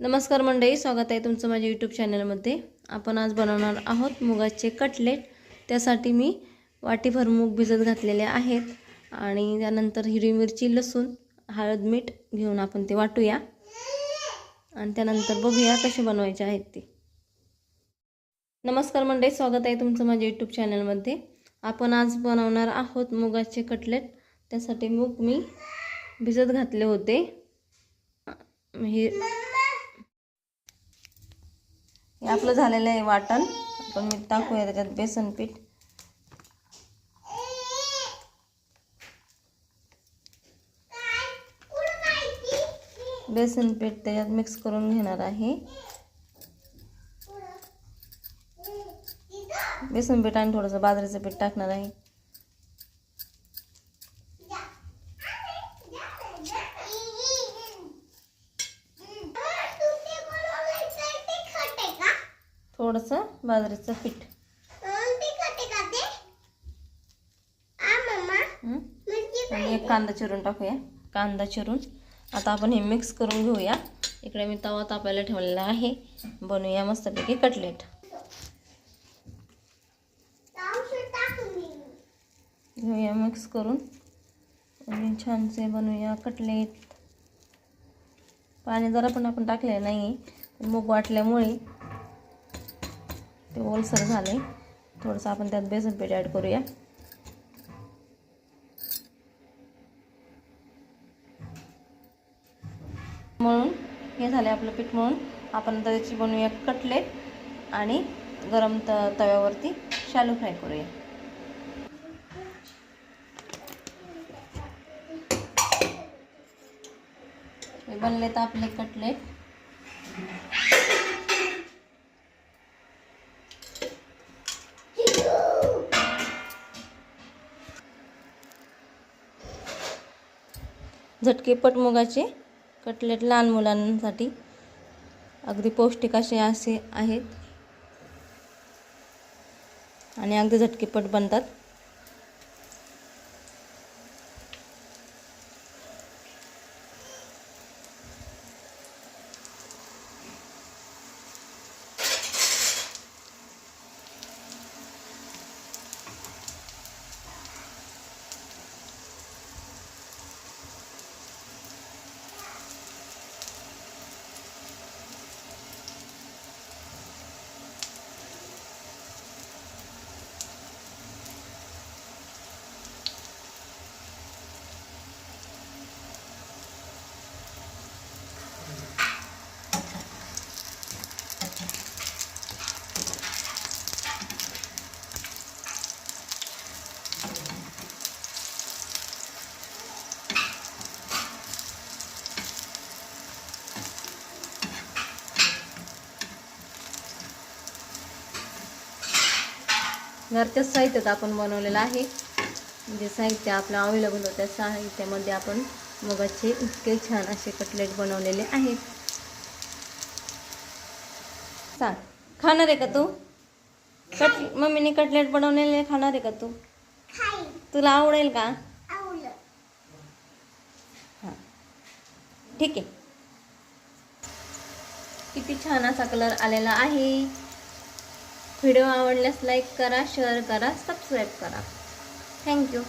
नमस्कार मंडळी, स्वागत आहे तुमचं माझ्या यूट्यूब चॅनलमध्ये। आपण आज बनवणार आहोत मुगाचे कटलेट। त्यासाठी मी वाटीभर मूग भिजत घातलेले आहेत आणि त्यानंतर हिरवी मिरची, लसूण, हळद, मीठ घेऊन आपण ते वाटूया आणि त्यानंतर बघूया कसे बनवायचे आहेत ते। नमस्कार मंडळी, स्वागत आहे तुमचं माझ्या यूट्यूब चॅनलमध्ये। आपण आज बनवणार आहोत मुगाचे कटलेट। त्यासाठी मूग मी भिजत घातले होते। हे आपलं झालेलं आहे वाटण। आपण मीठ टाकूया त्याच्यात, बेसन पीठ, त्याच्यात मिक्स करून घेणार आहे। बेसन पीठ आणि थोडंसं बाजरीचं पीठ टाकणार आहे। थोडंसं बाजरीचं पीठ आणि एक कांदा चिरून टाकूया। कांदा चिरून आता आपण हे मिक्स करून घेऊया। इकडे मी तवा तापायला ठेवलेला आहे। बनवूया मस्तपैकी कटलेट। घेऊया मिक्स करून आणि छानसे बनवूया कटलेट। पाणी जरा पण आपण टाकले नाही, मूग वाटल्यामुळे ते ओलसर झाले। थोडंसं आपण त्यात बेसन पीठ ॲड करूया। म्हणून हे झाले आपलं पीठ। म्हणून आपण त्याची बनवूया कटलेट आणि गरम तव्यावरती शालो फ्राय करूया। हे बनले तर आपले कटलेट। झटकेपट मुगाचे कटलेट लहान मुलांसाठी अगदी पौष्टिक असे आहेत आणि अगदी झटकेपट बनतात। घरच्याच साहित्यात आपण बनवलेलं आहे। जे साहित्य आपलं अवेलेबल होतं त्या साहित्यामध्ये आपण मुगाचे इतके छान असे कटलेट बनवलेले आहेत। सांग, खाणार आहे का तू? मम्मीने कटलेट बनवलेले खाणार आहे का तू? तुला आवडेल का? हां, ठीक आहे। किती छान असा कलर आलेला आहे। व्हिडिओ आवडल्यास लाईक करा, शेअर करा, सबस्क्राईब करा। थँक्यू।